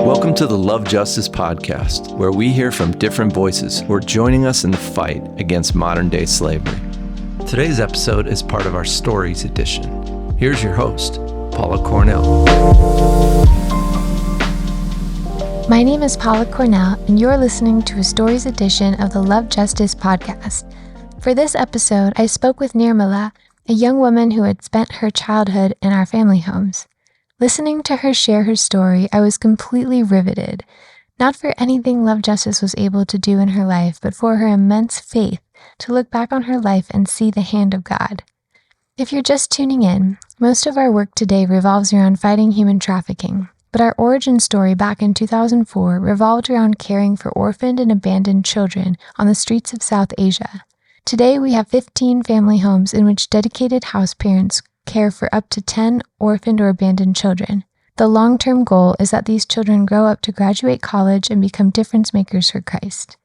Welcome to the Love Justice Podcast, where we hear from different voices who are joining us in the fight against modern-day slavery. Today's episode is part of our Stories edition. Here's your host, Paula Cornell. My name is Paula Cornell, and you're listening to a Stories edition of the Love Justice Podcast. For this episode, I spoke with Nirmala, a young woman who had spent her childhood in our family homes. Listening to her share her story, I was completely riveted, not for anything Love Justice was able to do in her life, but for her immense faith to look back on her life and see the hand of God. If you're just tuning in, most of our work today revolves around fighting human trafficking, but our origin story back in 2004 revolved around caring for orphaned and abandoned children on the streets of South Asia. Today, we have 15 family homes in which dedicated house parents care for up to 10 orphaned or abandoned children. The long-term goal is that these children grow up to graduate college and become difference makers for Christ.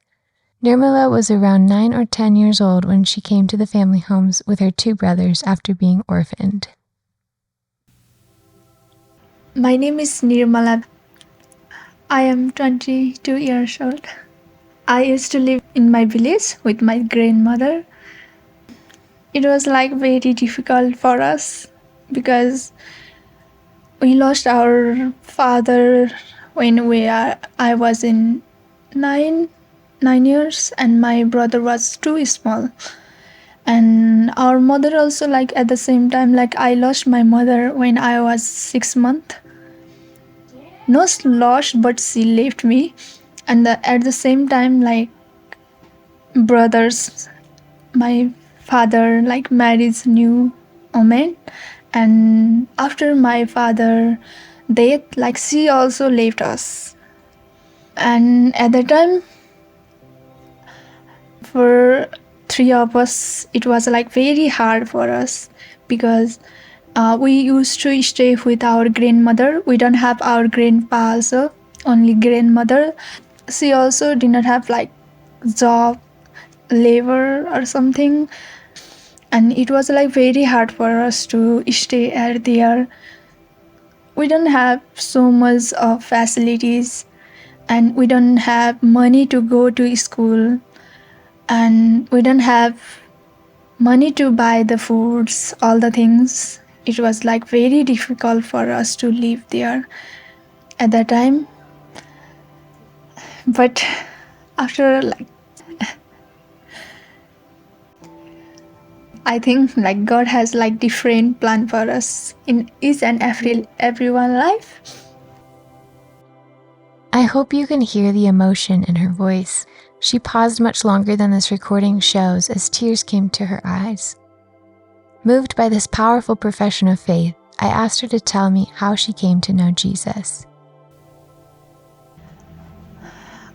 Nirmala was around 9 or 10 years old when she came to the family homes with her two brothers after being orphaned. My name is Nirmala. I am 22 years old. I used to live in my village with my grandmother. It was very difficult for us because we lost our father when I was in 9 years and my brother was too small. And our mother also at the same time I lost my mother when I was 6 months. Not lost, but she left me. And at the same time, brothers, my father married new woman, and after my father death, she also left us. And at that time, for three of us, it was very hard for us because we used to stay with our grandmother. We don't have our grandpa also, only grandmother. She also did not have job, labor or something. And it was very hard for us to stay there. We don't have so much of facilities and we don't have money to go to school. And we don't have money to buy the foods, all the things. It was very difficult for us to live there at that time. But after I think God has different plan for us in each and everyone life. I hope you can hear the emotion in her voice. She paused much longer than this recording shows as tears came to her eyes. Moved by this powerful profession of faith, I asked her to tell me how she came to know Jesus.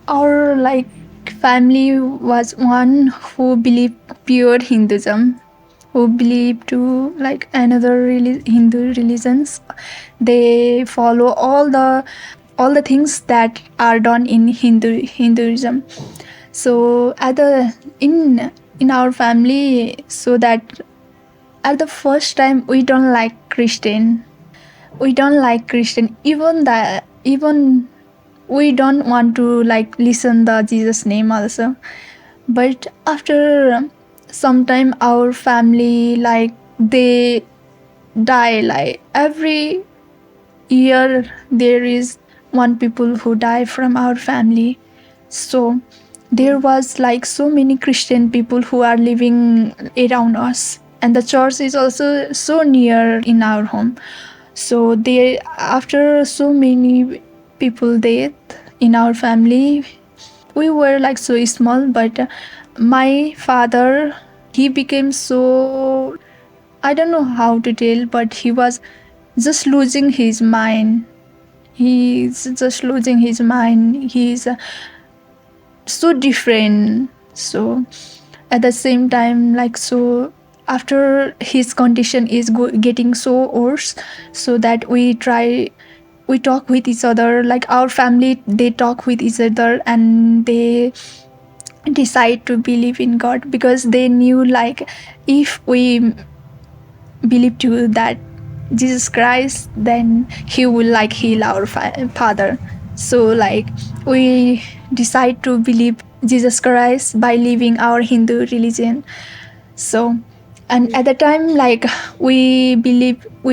Our family was one who believed pure Hinduism, who believed to another Hindu religions. They follow all the things that are done in Hinduism. So in our family, so that at the first time we don't like Christian. We don't like Christian. Even we don't want to listen the Jesus name also. But after some time our family they die. Every year there is one people who die from our family. So there was so many Christian people who are living around us, and the church is also so near in our home. So after so many people dead in our family, we were so small, but my father, he became so, I don't know how to tell, but he was just losing his mind. He's just losing his mind. He's so different. So at the same time, so after his condition is getting so worse, so that we talk with each other, our family, they talk with each other and they decide to believe in God, because they knew if we believe to that Jesus Christ, then he will heal our father. So like we decide to believe Jesus Christ by leaving our Hindu religion. So, and at the time, like we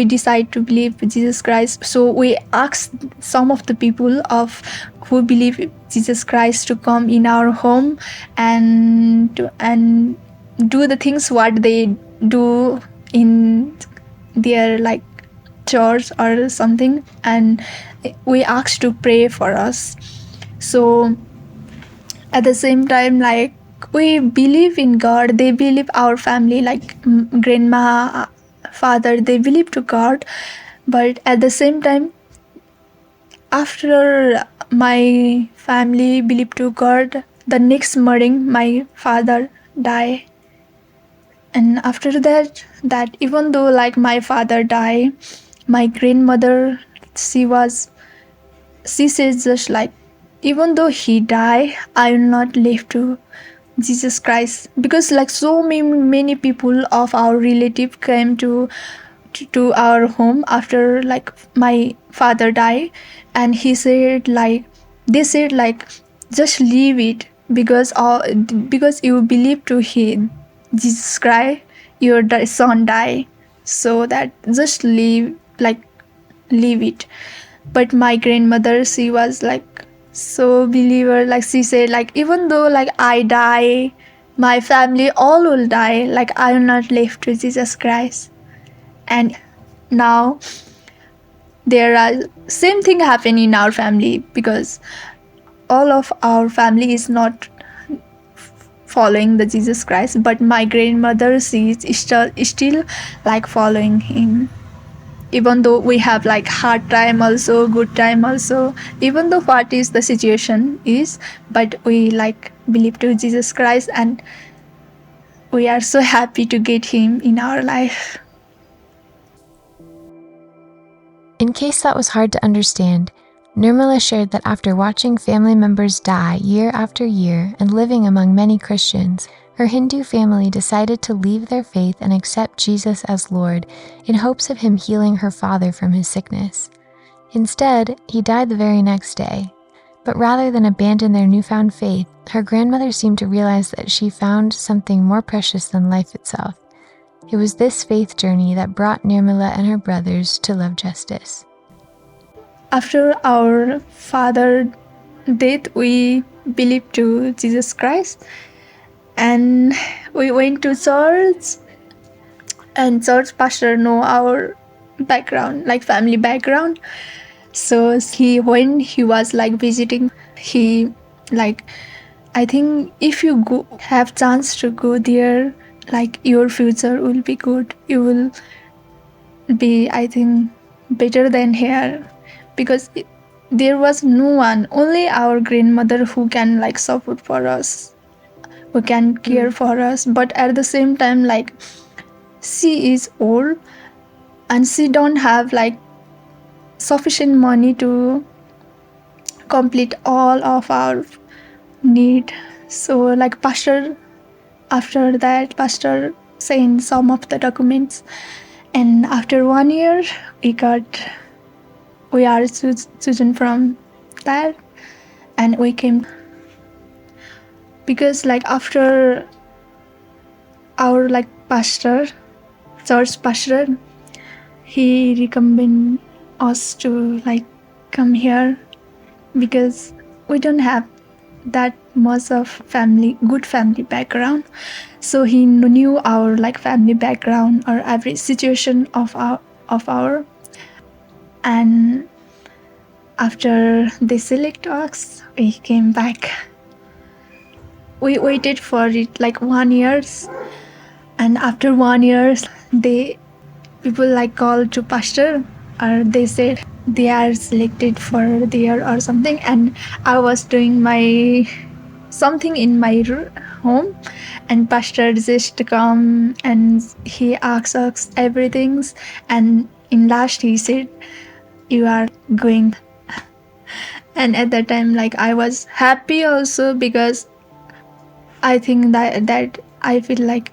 decide to believe Jesus Christ. So we asked some of the people of who believe Jesus Christ to come in our home and do the things what they do in their like church or something, and we asked to pray for us. So at the same time, like we believe in God, they believe our family, like grandma, father, they believe to God. But at the same time, after my family believed to God, the next morning my father died. And after that even though like my father died, my grandmother, she says just like, even though he died, I will not leave to Jesus Christ, because like so many people of our relative came to our home after like my father died, and he said like, they said like, just leave it, because you believe to him Jesus Christ, your son died, so that just leave it. But my grandmother, she was like so believer, like she said like, even though like I die, my family all will die, like I will not live to Jesus Christ. And now there are same thing happen in our family, because all of our family is not following the Jesus Christ, but my grandmother, she is still like following him, even though we have like hard time also, good time also, even though what is the situation is, but we like believe to Jesus Christ, and we are so happy to get him in our life. In case that was hard to understand, Nirmala shared that after watching family members die year after year and living among many Christians, her Hindu family decided to leave their faith and accept Jesus as Lord in hopes of him healing her father from his sickness. Instead, he died the very next day. But rather than abandon their newfound faith, her grandmother seemed to realize that she found something more precious than life itself. It was this faith journey that brought Nirmala and her brothers to love justice. After our father death, we believed to Jesus Christ, and we went to church, and church pastor know our background, like family background. So when he was like visiting, he like, I think if you go have chance to go there, like your future will be good, you will be, I think, better than here, because there was no one, only our grandmother who can like support for us, who can care for us. But at the same time, like she is old and she don't have like sufficient money to complete all of our need. So like pastor, after that pastor signed some of the documents, and after 1 year we are chosen from that, and we came, because like after our like pastor, church pastor, he recommended us to like come here, because we don't have that much of good family background. So he knew our like family background or every situation of our, and after they select us, we came back. We waited for it like 1 year, and after 1 year, people like called to pastor, or they said they are selected for there or something, and I was doing my something in my home, and pastor just come and he asked us everything, and in last he said, you are going. And at that time, like I was happy also, because I think that I feel like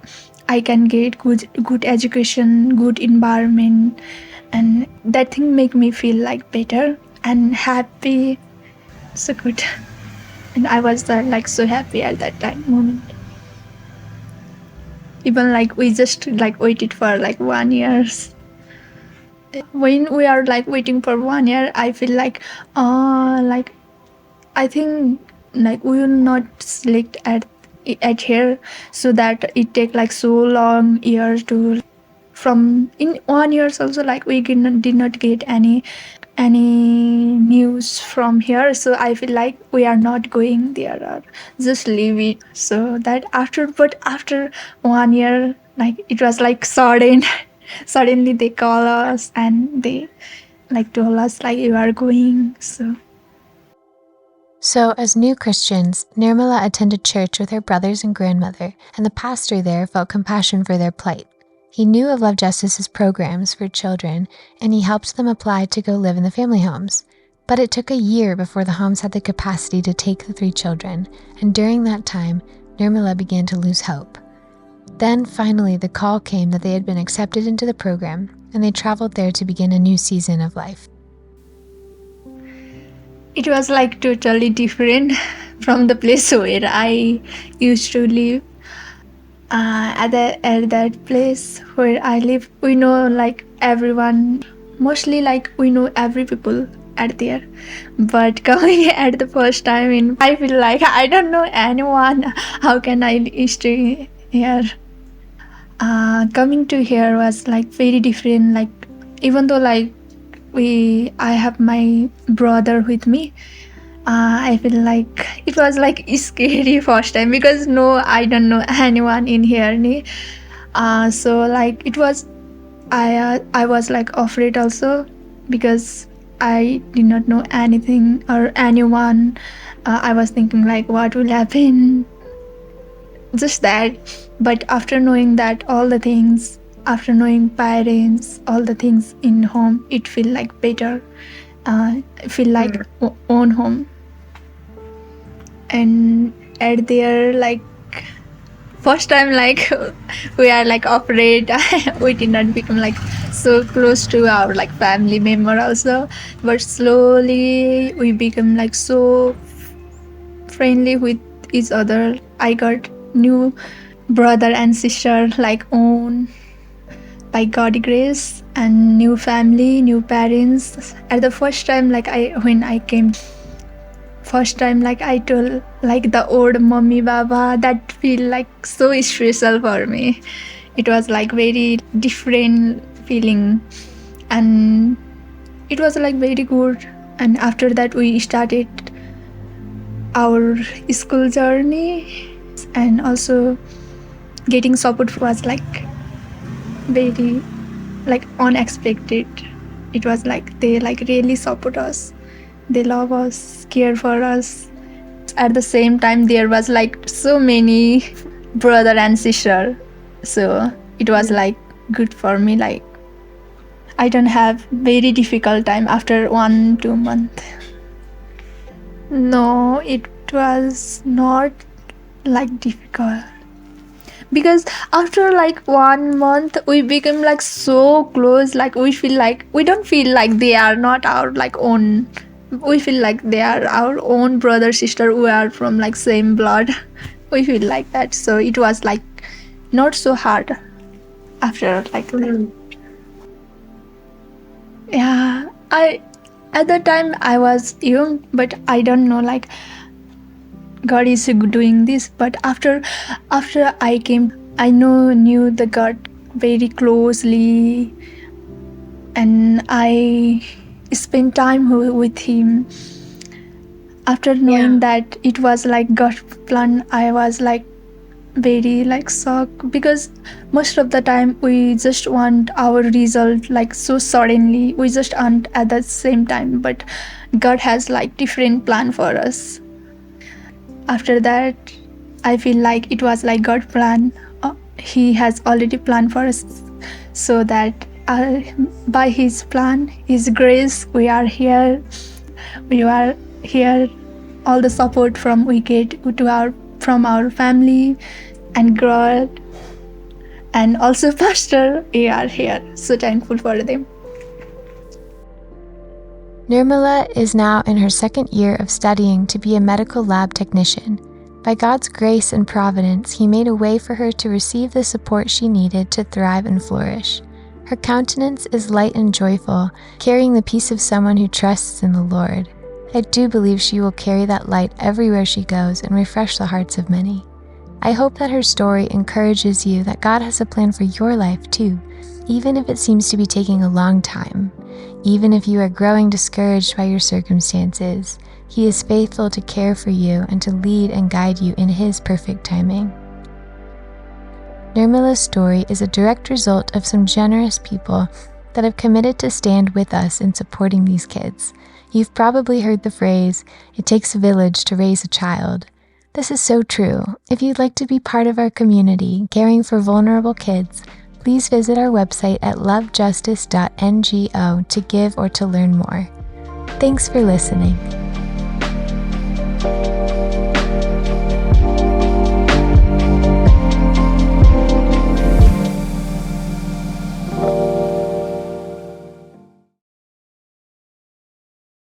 I can get good education, good environment, and that thing make me feel like better and happy. so good. And I was like so happy at that time moment. Even like we just like waited for like 1 year. When we are like waiting for 1 year, I feel like I think like we will not select at here, so that it take like so long years to from in 1 year also, like we did not get any news from here, so I feel like we are not going there or just leave it. So that after 1 year, like it was like sudden suddenly they call us and they like told us like you are going. So, as new Christians, Nirmala attended church with her brothers and grandmother, and the pastor there felt compassion for their plight. He knew of Love Justice's programs for children, and he helped them apply to go live in the family homes. But it took a year before the homes had the capacity to take the 3 children, and during that time, Nirmala began to lose hope. Then, finally, the call came that they had been accepted into the program, and they traveled there to begin a new season of life. It was like totally different from the place where I used to live. At that place where I live, we know like everyone, mostly like we know every people at there. But coming at the first time in, I feel like I don't know anyone. How can I stay here? Coming to here was like very different. Like even though like I have my brother with me, I feel like it was like scary first time because no, I don't know anyone in here. So like it was, I was like afraid also because I did not know anything or anyone. I was thinking like what will happen, just that. But after knowing that all the things, after knowing parents, all the things in home, it feel like better. Feel like own home. And at there like first time like we are like afraid. We did not become like so close to our like family member also, but slowly we become like so friendly with each other. I got new brother and sister like own by God's grace, and new family, new parents. At the first time like when I came first time, like I told like the old mommy baba, that feel like so special for me. It was like very different feeling, and it was like very good. And after that we started our school journey, and also getting support was like very like unexpected. It was like they like really support us, they love us, care for us. At the same time there was like so many brother and sister, so it was like good for me. Like I don't have very difficult time after 1-2 month. No, it was not like difficult because after like 1 month we become like so close. Like we feel like we don't feel like they are not our like own, we feel like they are our own brother sister, we are from like same blood. We feel like that, so it was like not so hard after like that. Yeah, I at that time I was young, but I don't know like God is doing this. But after I came, I knew the God very closely, and I spent time with him. After knowing that it was like God's plan, I was like very like shocked, because most of the time we just want our result like so suddenly, we just want at the same time, but God has like different plan for us. After that I feel like it was like God's plan. He has already planned for us, so that by his plan, his grace, we are here. All the support from we get from our family and God, and also pastor, we are here, so thankful for them. Nirmala is now in her second year of studying to be a medical lab technician. By God's grace and providence, He made a way for her to receive the support she needed to thrive and flourish. Her countenance is light and joyful, carrying the peace of someone who trusts in the Lord. I do believe she will carry that light everywhere she goes and refresh the hearts of many. I hope that her story encourages you that God has a plan for your life too, even if it seems to be taking a long time. Even if you are growing discouraged by your circumstances, He is faithful to care for you and to lead and guide you in His perfect timing. Nirmala's story is a direct result of some generous people that have committed to stand with us in supporting these kids. You've probably heard the phrase, "It takes a village to raise a child." This is so true. If you'd like to be part of our community, caring for vulnerable kids, please visit our website at lovejustice.ngo to give or to learn more. Thanks for listening.